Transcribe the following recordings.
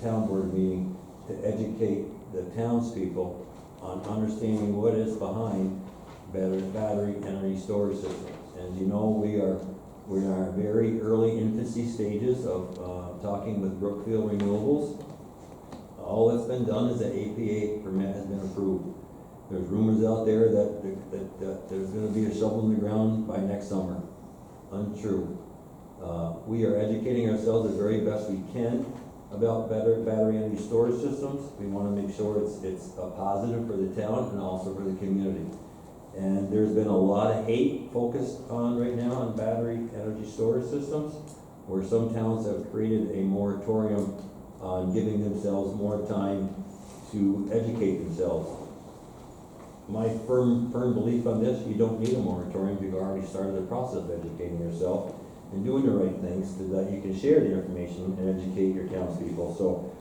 town board meeting to educate the townspeople on understanding what is behind battery energy storage systems. And you know, we're in our very early infancy stages of talking with Brookfield Renewables. All that's been done is the APA permit has been approved. There's rumors out there that there's gonna be a shovel in the ground by next summer. Untrue. We are educating ourselves as very best we can about battery energy storage systems. We wanna make sure it's a positive for the town and also for the community. And there's been a lot of hate focused on right now on battery energy storage systems, where some towns have created a moratorium on giving themselves more time to educate themselves. My firm belief on this, you don't need a moratorium. You've already started the process of educating yourself and doing the right things so that you can share the information and educate your townspeople. So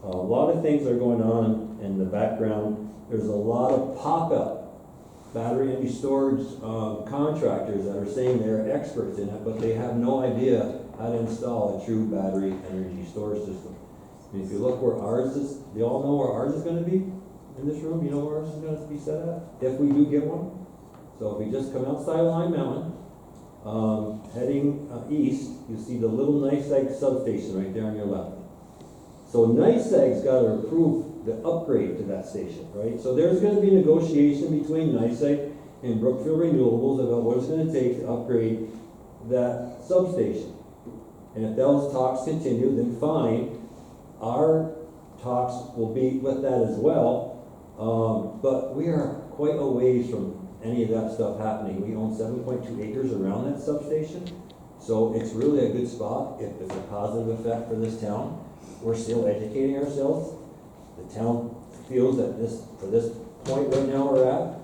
a lot of things are going on in the background. There's a lot of pop-up battery energy storage contractors that are saying they're experts in it, but they have no idea how to install a true battery energy storage system. And if you look where ours is, they all know where ours is gonna be in this room. You know where ours is gonna be set at, if we do get one. So if we just come outside Line Mountain, heading east, you see the little NYSEG substation right there on your left. So NYSEG's got to approve the upgrade to that station, right? So there's going to be negotiation between NYSEG and Brookfield Renewables about what it's going to take to upgrade that substation. And if those talks continue, then fine. Our talks will be with that as well. But we are quite a ways from any of that stuff happening. We own 7.2 acres around that substation. So it's really a good spot if it's a positive effect for this town. We're still educating ourselves. The town feels that for this point right now we're at,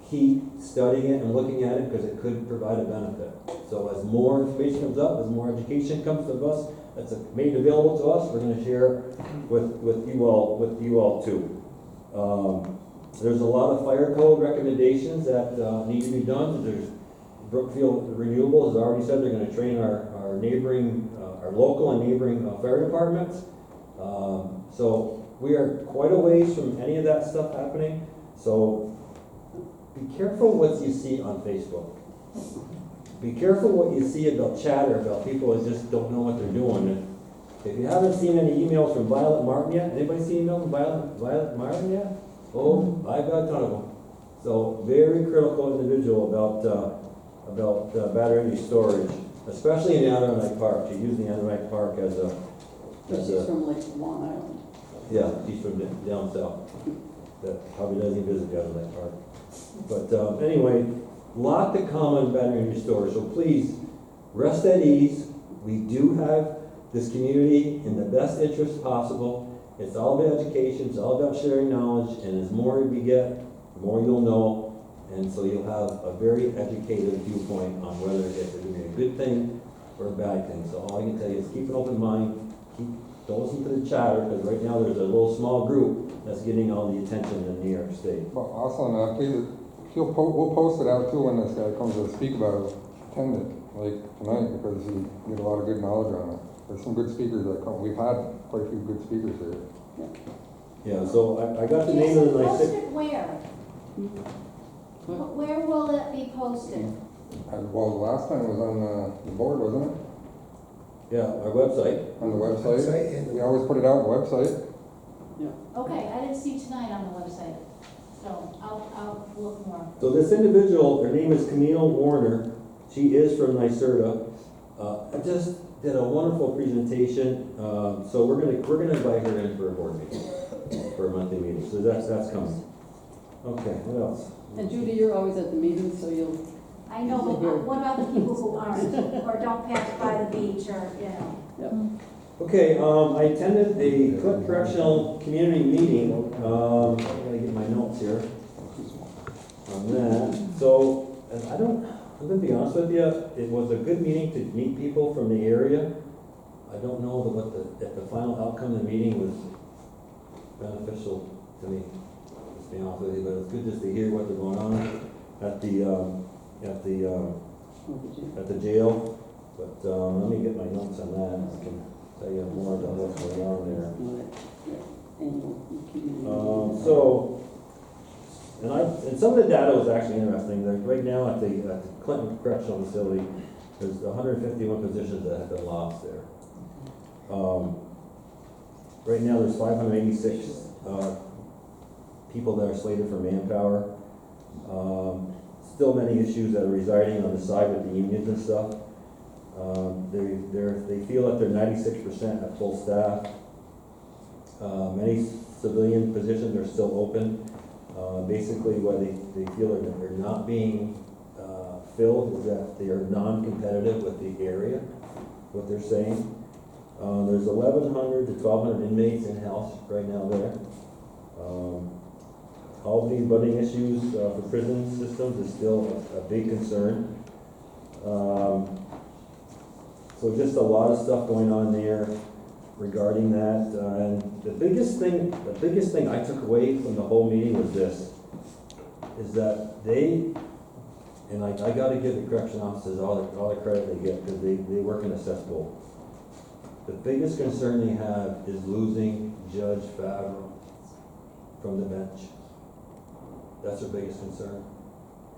keep studying it and looking at it because it could provide a benefit. So as more information comes up, as more education comes to us, that's made available to us, we're going to share with you all too. There's a lot of fire code recommendations that need to be done. There's Brookfield Renewable has already said they're going to train our neighboring, our local and neighboring fire departments. So we are quite a ways from any of that stuff happening. So be careful what you see on Facebook. Be careful what you see about chatter about people that just don't know what they're doing. If you haven't seen any emails from Violet Martin yet, anybody see emails from Violet Martin yet? Oh, I've got a ton of them. So very critical individual about battery energy storage, especially in the Adirondack Park. She used the Adirondack Park as a. She's from like Long Island. Yeah, she's from down south. That probably doesn't visit the Adirondack Park. But anyway, lot to come on battery energy storage. So please rest at ease. We do have this community in the best interest possible. It's all about education. It's all about sharing knowledge. And as more we get, the more you'll know. And so you'll have a very educated viewpoint on whether it's going to be a good thing or a bad thing. So all I can tell you is keep an open mind. Don't listen to the chatter, because right now there's a little small group that's getting all the attention in New York State. Well, also, we'll post it out too when this guy comes to speak about it. Attend it, like tonight, because you get a lot of good knowledge on it. There's some good speakers that come. We've had quite a few good speakers here. Yeah, so I got the name of the Is it NYSEG. posted where? Where will it be posted? Well, the last time it was on the board, wasn't it? Yeah, our website. On the website. We always put it out on the website. Okay, I didn't see tonight on the website, so I'll look more. So this individual, her name is Camille Warner. She is from NYSERDA. Just did a wonderful presentation. So we're gonna invite her in for a board meeting, for a monthly meeting. So that's coming. Okay, what else? And Judy, you're always at the meetings, so you'll. I know, but what about the people who aren't, or don't pass by the beach, or, you know? Yep. Okay, I attended the Cliff Correctional Community Meeting. I gotta get my notes here on that. So, I'm gonna be honest with you, it was a good meeting to meet people from the area. I don't know if the final outcome of the meeting was beneficial to me, to be honest with you, but it's good just to hear what they're going on at the jail. But let me get my notes on that. I can tell you more about what's going on there. some of the data was actually interesting. Like right now at the Clinton Correctional Facility, there's 151 positions that have been lost there. Right now, there's 586 people that are slated for manpower. Still many issues that are residing on the side with the unions and stuff. They feel that they're 96% at full staff. Many civilian positions are still open. Basically, what they feel that they're not being filled is that they are non-competitive with the area, what they're saying. There's 1,100 to 1,200 inmates in-house right now there. All of these budding issues for prison systems is still a big concern. So just a lot of stuff going on there regarding that. And the biggest thing I took away from the whole meeting was this, is that and I gotta give the correction officers all the credit they get, because they work in a cesspool. The biggest concern they have is losing Judge Favreau from the bench. That's their biggest concern.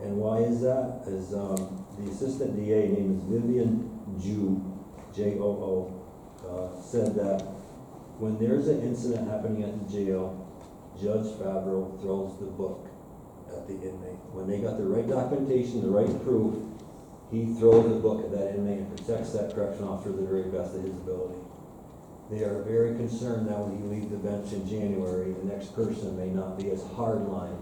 And why is that? Is the assistant DA, named is Vivian Joo, Joo, said that when there's an incident happening at the jail, Judge Favreau throws the book at the inmate. When they got the right documentation, the right proof, he throws the book at that inmate and protects that correction officer to the very best of his ability. They are very concerned that when you leave the bench in January, the next person may not be as hardline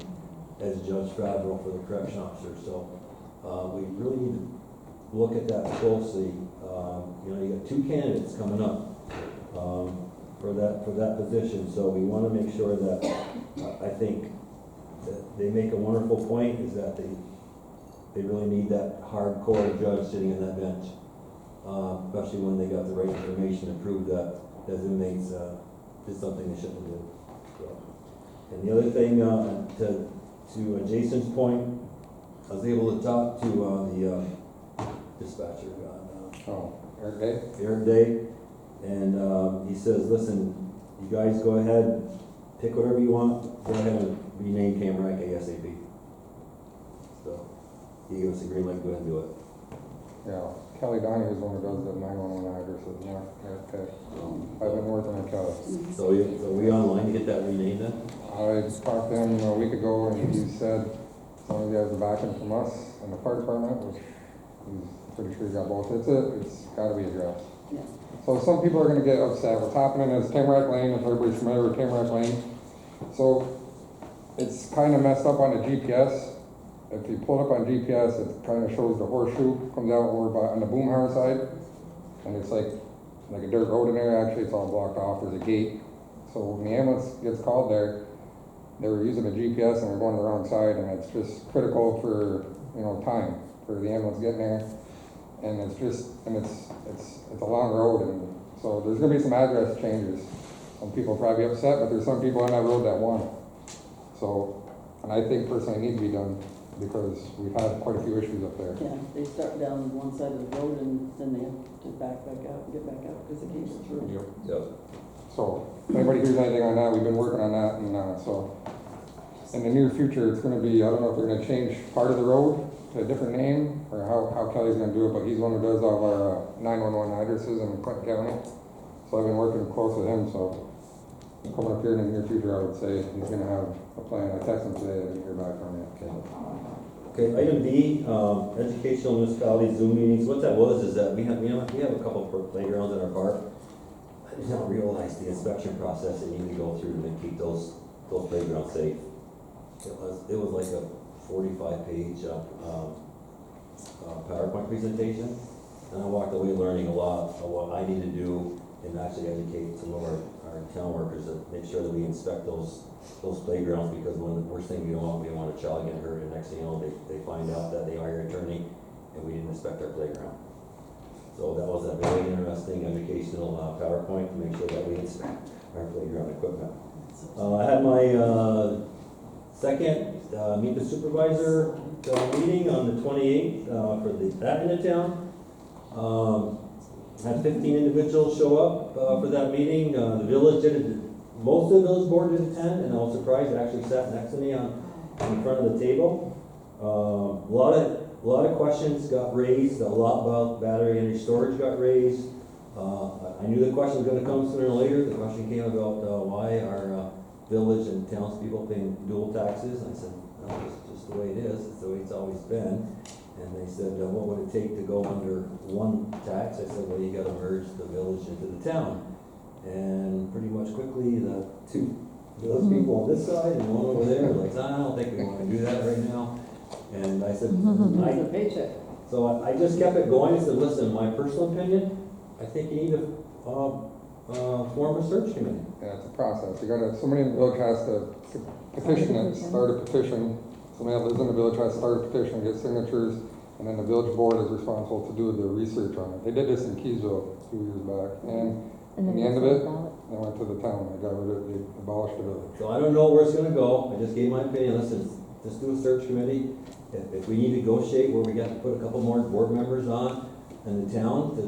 as Judge Favreau for the correction officer. So we really need to look at that closely. You got two candidates coming up for that position. So we want to make sure that I think that they make a wonderful point, is that they really need that hardcore judge sitting in that bench, especially when they got the right information to prove that those inmates did something they shouldn't do. So, and the other thing, to Jason's point, I was able to talk to the dispatcher, Eric Day, and he says, listen, you guys go ahead, pick whatever you want, go ahead and rename Tamarack ASAP. So he gave us a green light, go ahead and do it. Yeah, Kelly Donnie is one who does the 911 addresses, yeah, okay. I've been working on Kelly. So are we online to get that renamed then? I talked to him a week ago, and he said some of you guys are backing from us and the fire department, which he's pretty sure he got both. It's gotta be addressed. Yeah. So some people are gonna get upset. What's happening is Tamarack Lane, if everybody's familiar with Tamarack Lane. So it's kind of messed up on the GPS. If you pull it up on GPS, it kind of shows the horseshoe comes out over by, on the Boomhauer side. And it's like a dirt road in there. Actually, it's all blocked off. There's a gate. So when the ambulance gets called there, they were using the GPS and we're going to the wrong side, and it's just critical for, time for the ambulance getting there. And it's a long road, and so there's gonna be some address changes. Some people are probably upset, but there's some people on that road that want it. So, and I think personally it needs to be done, because we've had quite a few issues up there. Yeah, they start down one side of the road and then they have to back out, get back out because it can't get through. Yep. So, if anybody hears anything on that, we've been working on that, and so in the near future, it's gonna be, I don't know if they're gonna change part of the road to a different name, or how Kelly's gonna do it, but he's one who does all our 911 addresses in Clinton County. So I've been working close with him, so coming up here in the near future, I would say he's gonna have a plan. I texted him today, I didn't hear back from him. Okay, item D, educational municipality Zoom meetings. What that was is that we have a couple of playgrounds in our park. I did not realize the inspection process that you need to go through to keep those playgrounds safe. It was like a 45-page PowerPoint presentation, and I walked away learning a lot of what I need to do and actually educate some of our town workers to make sure that we inspect those playgrounds, because one of the worst things we don't want a child get hurt, and next thing you know, they find out that they hire an attorney and we didn't inspect our playground. So that was a very interesting educational PowerPoint to make sure that we inspect our playground equipment. I had my second Meet the Supervisor meeting on the 28th for that end of town. Had 15 individuals show up for that meeting. The village most of the village board did attend, and I was surprised, they actually sat next to me on in front of the table. A lot of questions got raised, a lot about battery energy storage got raised. I knew the question was gonna come sooner or later. The question came about, why are, village and townspeople paying dual taxes? And I said, no, it's just the way it is, it's the way it's always been. And they said, what would it take to go under one tax? I said, well, you gotta merge the village into the town. And pretty much quickly, those people on this side and one over there were like, I don't think we wanna do that right now. And I said, It's a paycheck. so I just kept it going. I said, listen, my personal opinion, I think you need to, form a search committee. Yeah, it's a process. You gotta, somebody in the village has to petition it, start a petition. Somebody that lives in the village has to start a petition, get signatures, and then the village board is responsible to do the research on it. They did this in Keysville a few years back, and in the end of it, they went to the town, they got rid of, they abolished the village. So I don't know where it's gonna go. I just gave my opinion. Listen, just do a search committee. If we need to negotiate where we got to put a couple more board members on in the town to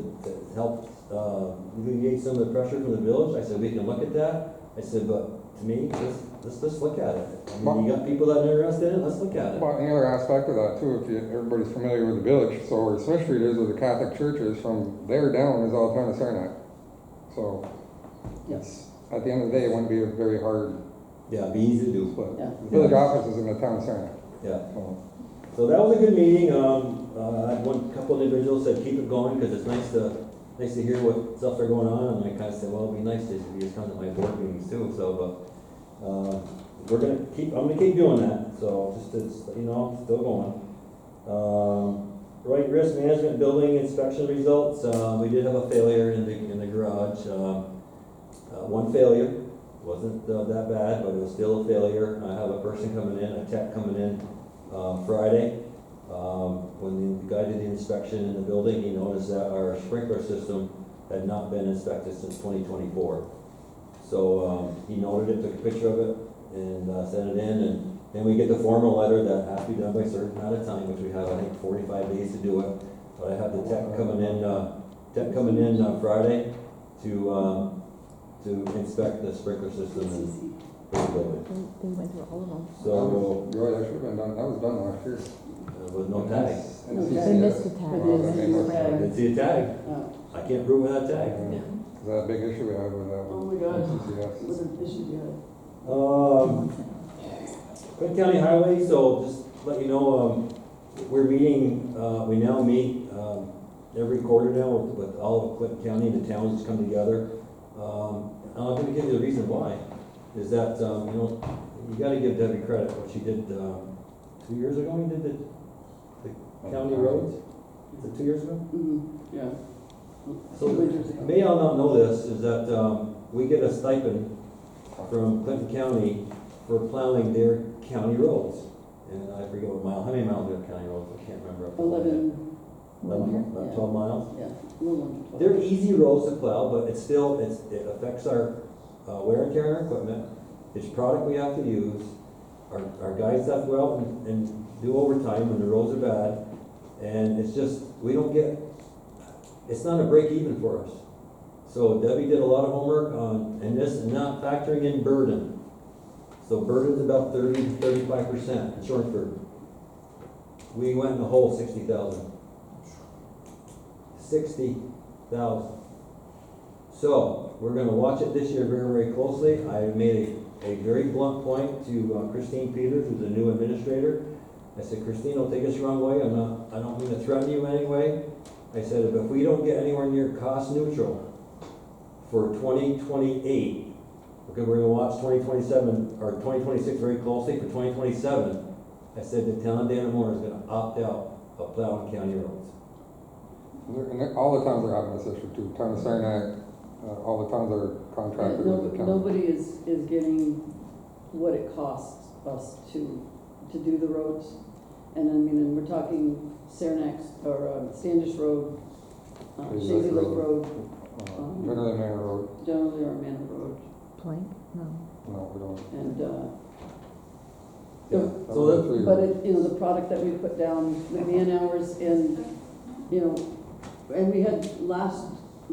help, alleviate some of the pressure from the village, I said, we can look at that. I said, but to me, let's look at it. I mean, you got people that are interested in it, let's look at it. Well, another aspect of that too, if you, everybody's familiar with the village, so where Smith Street is, where the Catholic church is, from there down is all town of Saranac. So, it's, at the end of the day, it wouldn't be a very hard Yeah, it'd be easy to do. split. Yeah. The village office is in the town of Saranac. Yeah. So, So that was a good meeting. I had one couple of individuals said, keep it going, because it's nice to hear what stuff are going on. And I kind of said, well, it'd be nice if you just come to my board meetings too. So, but, I'm gonna keep doing that. So just to, you know, still going. Right risk management building inspection results. We did have a failure in the garage. One failure. Wasn't that bad, but it was still a failure. I have a person coming in, a tech coming in Friday. When the guy did the inspection in the building, he noticed that our sprinkler system had not been inspected since 2024. So he noted it, took a picture of it, and sent it in, and then we get the formal letter that has to be done by a certain amount of time, which we have, I think, 45 days to do it. But I have the tech coming in Friday to inspect the sprinkler system in the building. They went through all of them. So Roy, that should have been done, that was done last year. with no tag. No NCCS. tag. They missed the But tag. they they missed must the have. tag. Didn't see a tag. I can't prove without tag. Yeah. Is that a big issue we had with that Oh one? my God. NCCS. What an issue you had. Clinton County Highway, so just let you know, we're meeting, we now meet, every quarter now with all of Clinton County, the towns come together. I'm gonna give you the reason why, is that, you know, you gotta give Debbie credit, what she did, 2 years ago, you did the county roads? Is it 2 years ago? Mm-hmm, yeah. So, Two winters ago. may all not know this, is that, we get a stipend from Clinton County for plowing their county roads. And I forget what mile, how many miles do we have county roads? I can't remember. off the top of my head. 11, About Yeah. 12 miles? yeah, a little under 12. They're easy roads to plow, but it's still, it affects our wear and tear on our equipment. It's product we have to use. Our guys have to go out and do overtime when the roads are bad. And it's just, we don't get, it's not a break even for us. So Debbie did a lot of homework on, and this, and not factoring in burden. So burden's about 30 to 35%, insurance burden. We went in the hole 60,000. 60,000. So, we're gonna watch it this year very, very closely. I made a very blunt point to Christine Peters, who's the new administrator. I said, Christine, don't take us the wrong way, I don't mean to threaten you in any way. I said, if we don't get anywhere near cost neutral for 2028, okay, we're gonna watch 2027, or 2026 very closely. For 2027, I said the town of Dannemora is gonna opt out of plowing county roads. All the towns are having this issue too, town of Saranac, all the towns that are Yeah, contracted with the town. nobody is getting what it costs us to do the roads. And I mean, and we're talking Saranac, or Standish Road, Shady Shady Lake Lake Road, Generally Manor Road, generally our Manor Road, Plank? No. no, we don't. and, Yeah. That So was that, the three. but it, you know, the product that we put down, the man hours, and, you know, and we had the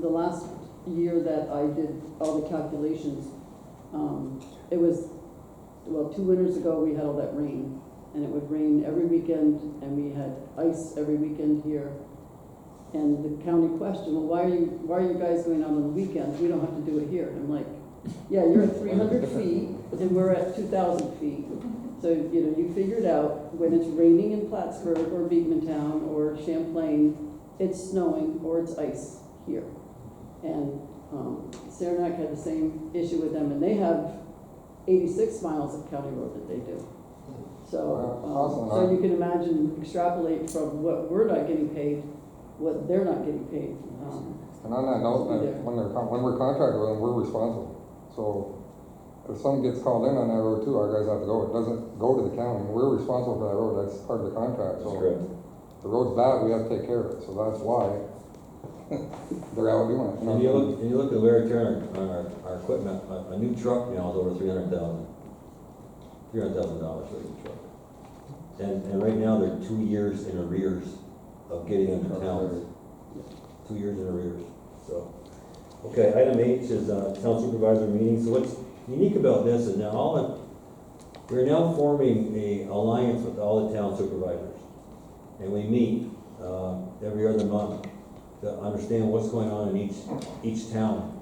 last year that I did all the calculations, it was, well, 2 winters ago, we had all that rain, and it would rain every weekend, and we had ice every weekend here. And the county questioned, well, why are you guys going out on the weekends? We don't have to do it here. And I'm like, yeah, you're at 300 feet, and we're at 2,000 feet. So, you know, you figured out when it's raining in Plattsburgh or Beekmantown or Champlain, it's snowing or it's ice here. And Saranac had the same issue with them, and they have 86 miles of county road that they do. So, Awesome. so you can imagine, extrapolate from what we're not getting paid, what they're not getting paid. And on that note, Yeah. when we're contracted with them, we're responsible. So if someone gets called in on that road too, our guys have to go. It doesn't go to the county. We're responsible for that road. That's part of the contract. That's So correct. if the road's bad, we have to take care of it. So that's why they're out doing it. And you look at wear and tear on our equipment, a new truck now is over $300,000 for a new truck. And right now, they're 2 years in arrears of getting into towns. 2 years in arrears, so. Okay, item H is, town supervisor meeting. So what's unique about this is now we're now forming a alliance with all the town supervisors. And we meet, every other month to understand what's going on in each town.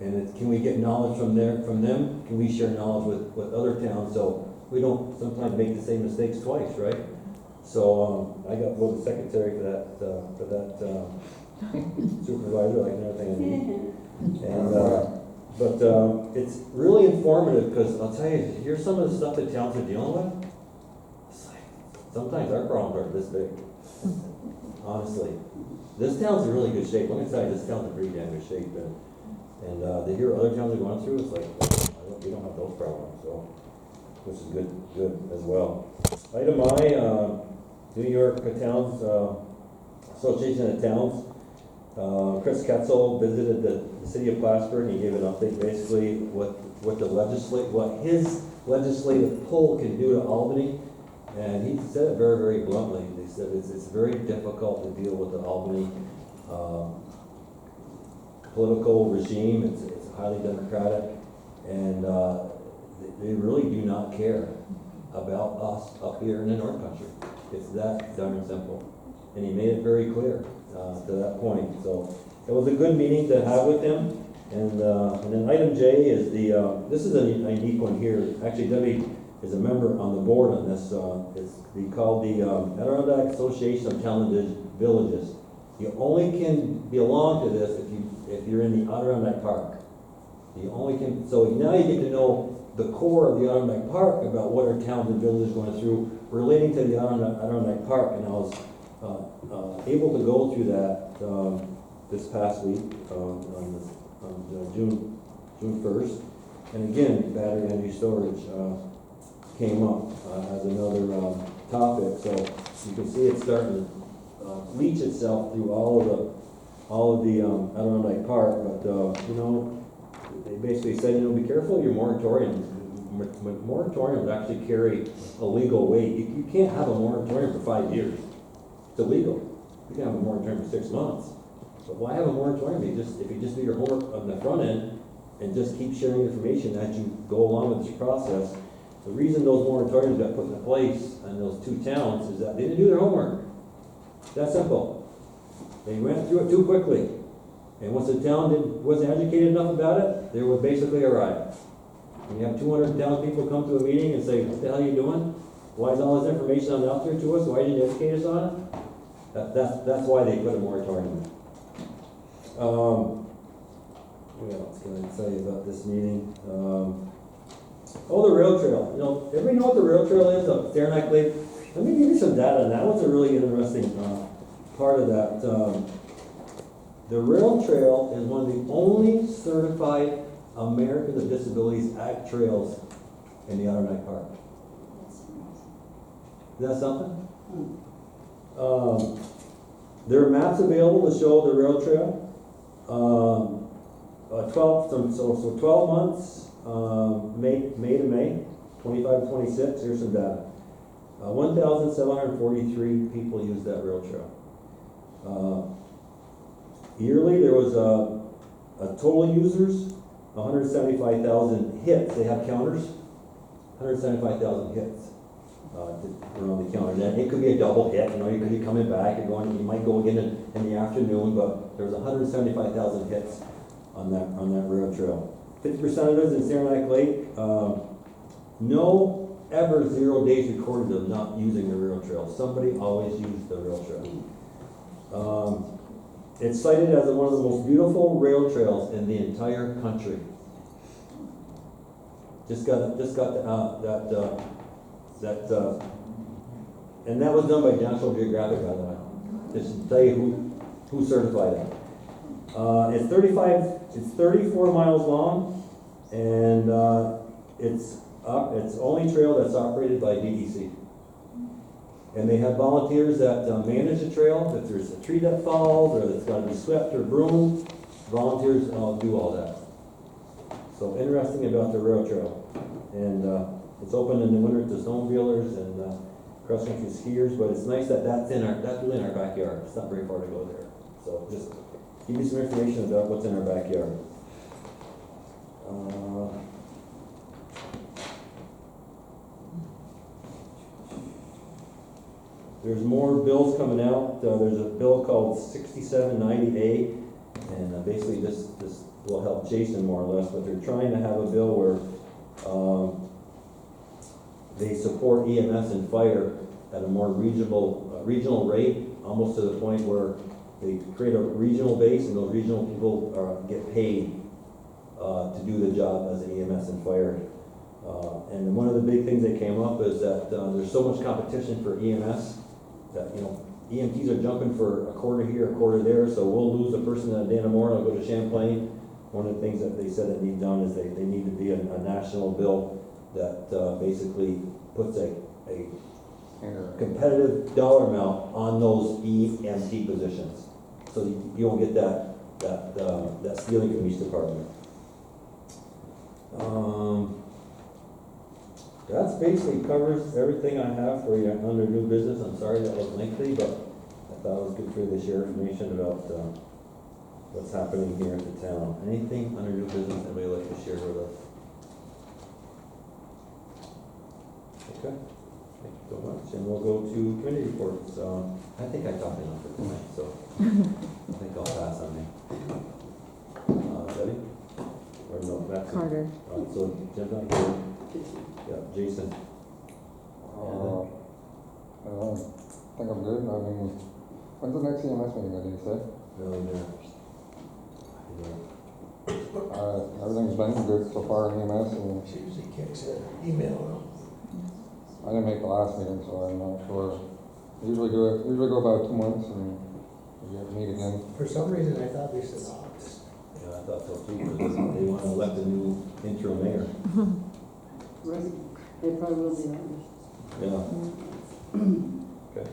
And can we get knowledge from them? Can we share knowledge with other towns so we don't sometimes make the same mistakes twice, right? So, I got voted secretary for that supervisor, like everything I need. And, but it's really informative, because I'll tell you, here's some of the stuff that towns are dealing with. It's like, sometimes our problems are this big, honestly. This town's in really good shape. Let me tell you, this town's in pretty damn good shape. And to hear other towns are going through, it's like, we don't have those problems, so, which is good as well. Item I, New York Towns, Association of Towns. Chris Ketzel visited the city of Plattsburgh, and he gave an update, basically what his legislative pull can do to Albany. And he said it very, very bluntly. He said it's very difficult to deal with the Albany political regime. It's highly democratic, and they really do not care about us up here in the North Country. It's that darn simple. And he made it very clear to that point. So it was a good meeting to have with him. And then item J is this is a unique one here. Actually, Debbie is a member on the board on this. It's called the Adirondack Association of Town and Villages. You only can belong to this if you're in the Adirondack Park. You only can. So now you get to know the core of the Adirondack Park about what our towns and villages are going through relating to the Adirondack Park. And I was able to go through that this past week on June 1st. And again, battery energy storage came up as another topic. So you can see it's starting to leach itself through all of the Adirondack Park. But they basically said, be careful of your moratorium. Moratoriums actually carry a legal weight. You can't have a moratorium for 5 years. It's illegal. You can have a moratorium for 6 months. But why have a moratorium? If you just do your homework on the front end and just keep sharing information as you go along with this process. The reason those moratoriums got put into place in those two towns is that they didn't do their homework. That simple. They went through it too quickly. And once the town wasn't educated enough about it, there was basically a riot. When you have 200 townspeople come to a meeting and say, what the hell are you doing? Why is all this information out there to us? Why didn't you educate us on it? That's why they put a moratorium in. What else can I tell you about this meeting? The rail trail. Everybody know what the rail trail is up Saranac Lake? Let me give you some data on that. What's a really interesting part of that? The rail trail is one of the only certified Americans with Disabilities Act trails in the Adirondack Park. Is that something? There are maps available to show the rail trail. 12 months, May to May, 25 to 26. Here's some data. 1,743 people use that rail trail. Yearly, there was a total users, 175,000 hits. They have counters, 175,000 hits. around the counter. And it could be a double hit, you know, you could be coming back and going, you might go again in the afternoon, but there's 175,000 hits on that rail trail. 50% of those in Saranac Lake, no ever 0 days recorded of not using the rail trail. Somebody always used the rail trail. It's cited as one of the most beautiful rail trails in the entire country. Just got and that was done by National Geographic, by the way. Just to tell you who certified it. It's 34 miles long, and it's only trail that's operated by DEC. And they have volunteers that manage the trail. If there's a tree that falls, or it's got to be swept or broomed, volunteers do all that. So interesting about the rail trail. And it's open in the winter to snowmobilers and cross-country skiers, but it's nice that that's really in our backyard. It's not very far to go there. So just give you some information about what's in our backyard. There's more bills coming out. There's a bill called 6790A, and basically this will help Jason more or less, but they're trying to have a bill where they support EMS and fire at a more regional rate, almost to the point where they create a regional base, and those regional people get paid to do the job as an EMS and fire. And one of the big things that came up is that there's so much competition for EMS that, you know, EMTs are jumping for a quarter here, a quarter there, so we'll lose a person at Dannemora and go to Champlain. One of the things that they said that need done is they need to be a national bill that basically puts a competitive dollar amount on those EMT positions. So you won't get that stealing from each department. That's basically covers everything I have for you under new business. I'm sorry that was lengthy, but I thought it was good for you to share information about what's happening here in the town. Anything under new business anybody would like to share with us? Okay, thank you so much. And we'll go to committee reports. I think I talked enough for tonight, so I think I'll pass on me. Debbie? Or no, Maxine? Carter. So Jim's not here. Yeah, Jason. I think I'm good. I mean, when's the next EMS meeting, did you say? Really there. Everything's been good so far in EMS, and She usually kicks an email out. I didn't make the last meeting, so I'm not sure. Usually go about 2 months, and we meet again. For some reason, I thought they said August. Yeah, I thought so too, because they want to elect a new interim mayor. Right. They probably will be honest. Yeah. Okay.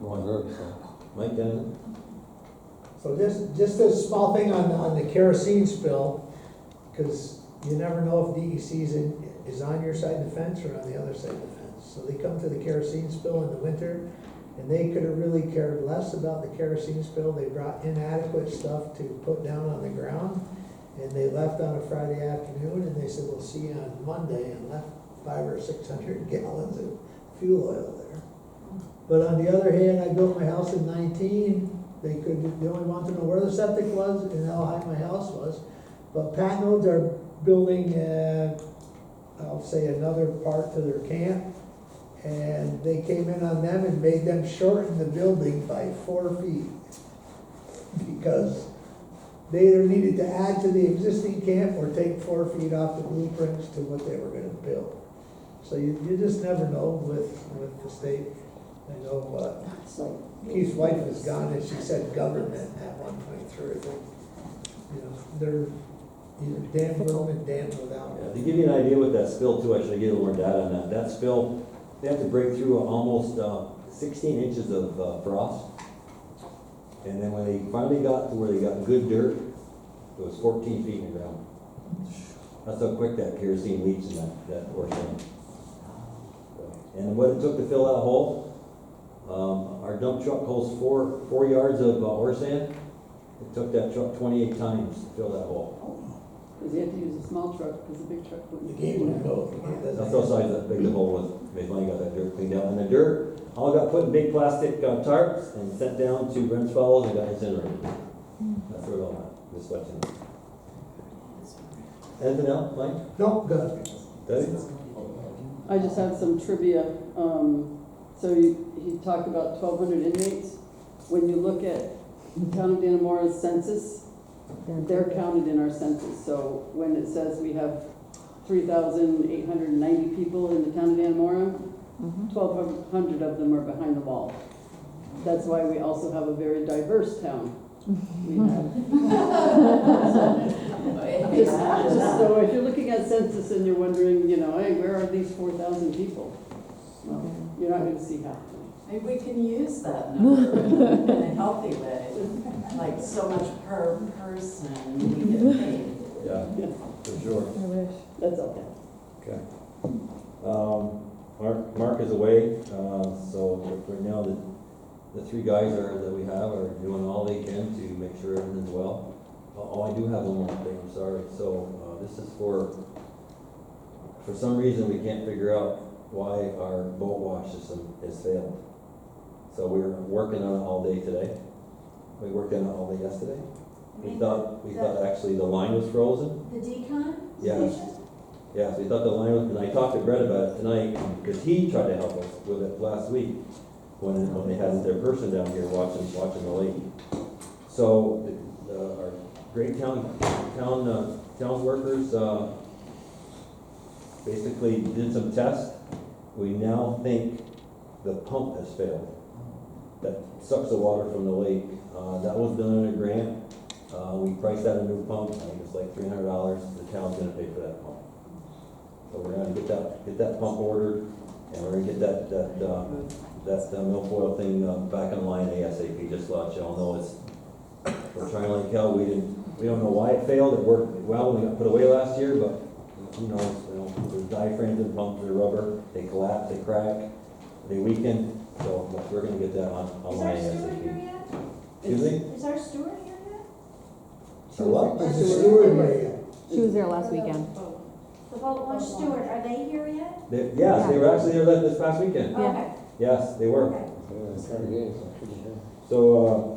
Going good, so. Mike Denton? So just a small thing on the kerosene spill, because you never know if DEC is on your side of the fence or on the other side of the fence. So they come to the kerosene spill in the winter, and they could have really cared less about the kerosene spill. They brought inadequate stuff to put down on the ground, and they left on a Friday afternoon, and they said, we'll see you on Monday, and left 500 or 600 gallons of fuel oil there. But on the other hand, I built my house in 19. They only want to know where the septic was and how high my house was. But Patnodes are building, I'll say, another part to their camp. And they came in on them and made them shorten the building by 4 feet. Because they either needed to add to the existing camp or take 4 feet off the blueprints to what they were gonna build. So you just never know with the state. I know, So, Keith's wife was gone, and she said government at one point through it. You know, they're either damned with them and damned without Yeah, them. to give you an idea with that spill too, I should get a little more data on that. That spill, they have to break through almost 16 inches of frost. And then when they finally got to where they got good dirt, it was 14 feet in the ground. That's how quick that kerosene leaks in that portion. And what it took to fill that hole, our dump truck holds 4 yards of ore sand. It took that truck 28 times to fill that hole. because he had to use a small truck, because the big truck The wouldn't. gate wouldn't go. The gate doesn't- That's how size that big the hole was, they finally got that dirt cleaned out, and the dirt all got put in big plastic tarps and sent down to Brent's Falls and got incinerated. That's where it all went, just let you know. Anything else, Mike? No, good. Debbie? I just had some trivia. So he talked about 1,200 inmates. When you look at the town of Danamora's census, they're counted in our census. So when it says we have 3,890 people in the town of Danamora, 1,200 of them are behind the wall. That's why we also have a very diverse town. We have. Just so if you're looking at census and you're wondering, you know, hey, where are these 4,000 people? Well, you're not gonna see half of them. Maybe we can use that number in a healthy way, like so much per person, we get paid. Yeah, Yeah, for sure. I wish. that's okay. Okay. Mark is away, so right now the three guys that we have are doing all they can to make sure everything's well. Oh, I do have one more thing, I'm sorry. So, this is for some reason we can't figure out why our boat wash system has failed. So we're working on it all day today. We worked on it all day yesterday. We thought actually the line was frozen. The decon Yeah. station? Yeah, so we thought the line was, and I talked to Brett about it tonight, because he tried to help us with it last week, when they had their person down here watching the lake. So, our great town workers, basically did some tests. We now think the pump has failed. That sucks the water from the lake. That was done in a grant. We priced out a new pump, I think it's like $300. The town's gonna pay for that pump. So we're gonna get that pump ordered, and we're gonna get that milfoil thing back online ASAP, just to let y'all know we're trying like hell. We don't know why it failed. It worked well when we got put away last year, but who knows, the diaphragms and pumps are rubber, they collapse, they crack, they weaken, so we're gonna get that Is our online steward here ASAP. yet? Excuse me? Is our steward here yet? Or what? Is the steward here? She was there last weekend. The boat launch steward, are they here yet? Yes, they were actually there this past weekend. Okay. Yes, they were. Okay. Yeah, it's 30 days, so it should be good. So,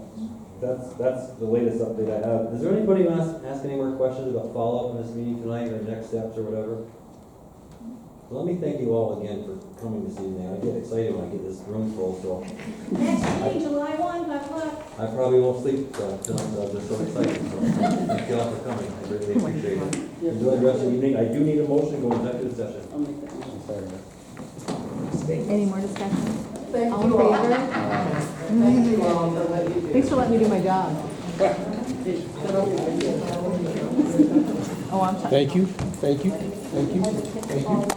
that's the latest update I have. Is there anybody who wants to ask any more questions about follow-up in this meeting tonight, or next steps, or whatever? Let me thank you all again for coming this evening. I get excited when I get this room full, so Next meeting, July 1, 5 o'clock. I probably won't sleep tonight, so I'm just so excited. So thank you all for coming, I really appreciate it. Enjoy the rest of the evening. I do need a motion to go executive session. I'll make that motion. Sorry. Any more discussion? Thank All in you all. favor? Thank you all for what you do. Thanks for letting me do my job. Oh, I'm sorry. Thank you, thank you, thank you, thank you.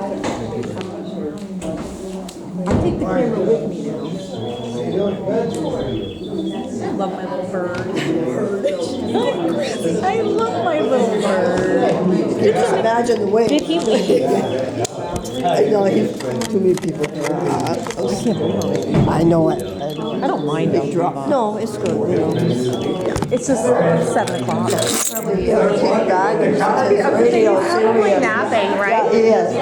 I'll take the camera with me now. How you doing? Good. I love my little bird. I love my little bird. Just imagine the way. Did he leave? I know he's too many people. I know it. I don't mind him. No, it's good. You know. It's just 7 o'clock. Probably God. Radio, Probably napping, right? Yes.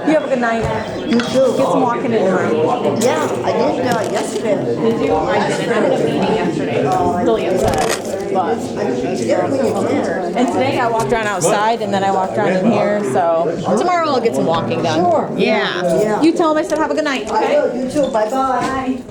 You have a good night. You too. Get some walking in tomorrow. Yeah, I did yesterday. Did you? I didn't. I had a meeting yesterday. Really upset. But Yeah, when you can. and today I walked around outside and then I walked around in here. So tomorrow I'll get some walking done. Sure. Yeah. Yeah. You tell him I said have a good night. I Okay. will, you too. Bye-bye.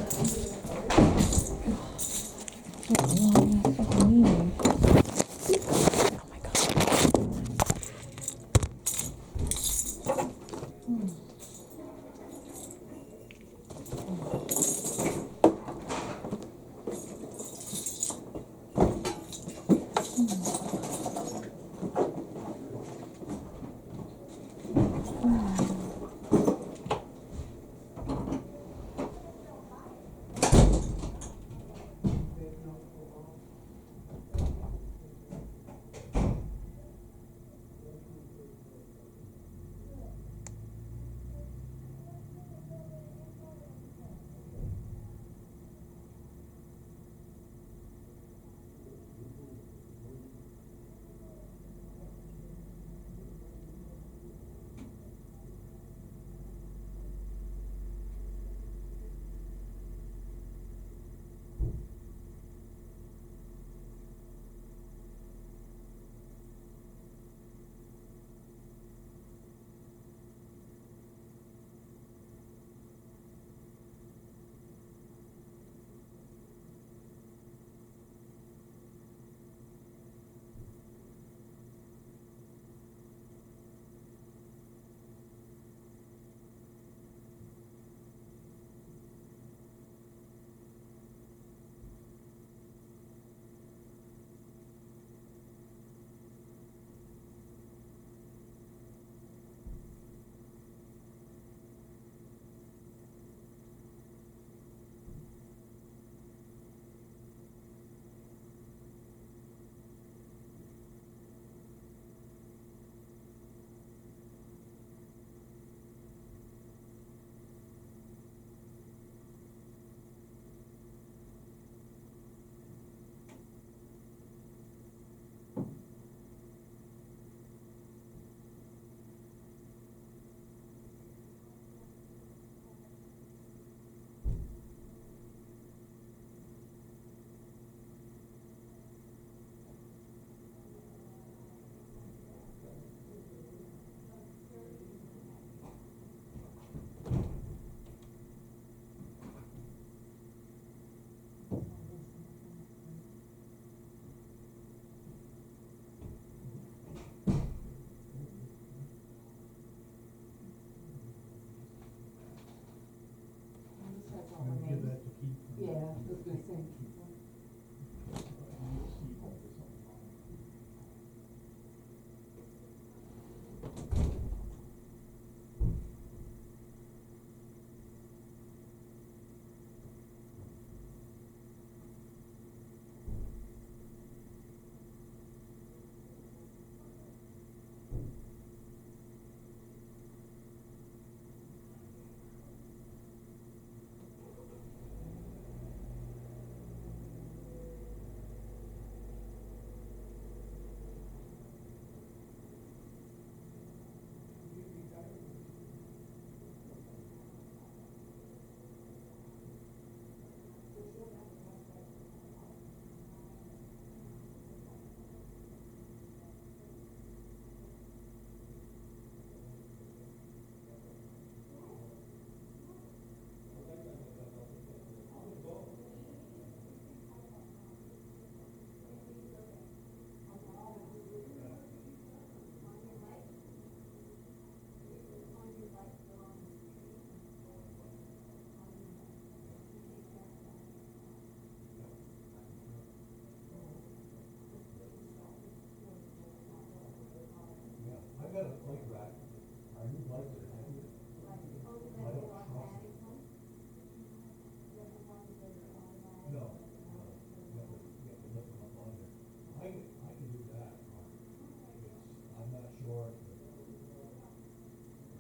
a like that, I would like to have it. I don't trust it. No, you have to lift them up on there. I can do that. I'm not sure if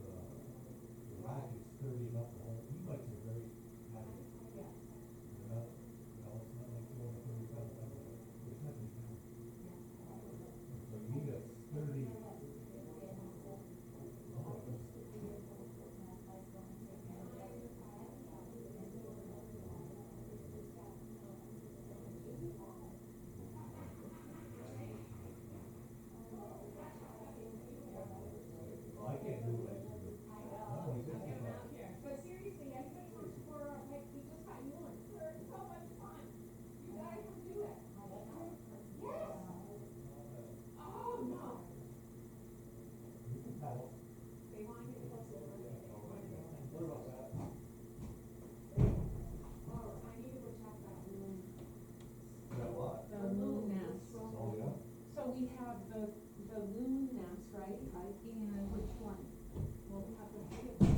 the rack is sturdy enough to hold, these bikes are very heavy. They're not, it's not like 230 pounds, it's heavy. So you need a sturdy. Well, I can't do what I used to do. Not only this, But seriously, I think for, like, we just got new ones, they're so much fun. You guys would do it. Yes. Oh, no. you can paddle. They want you to post it. What about that? Oh, I need to go check that room. You got what? The loon nest. Oh, yeah? So we have the loon nest, right? Right. And which one? Well, we have the big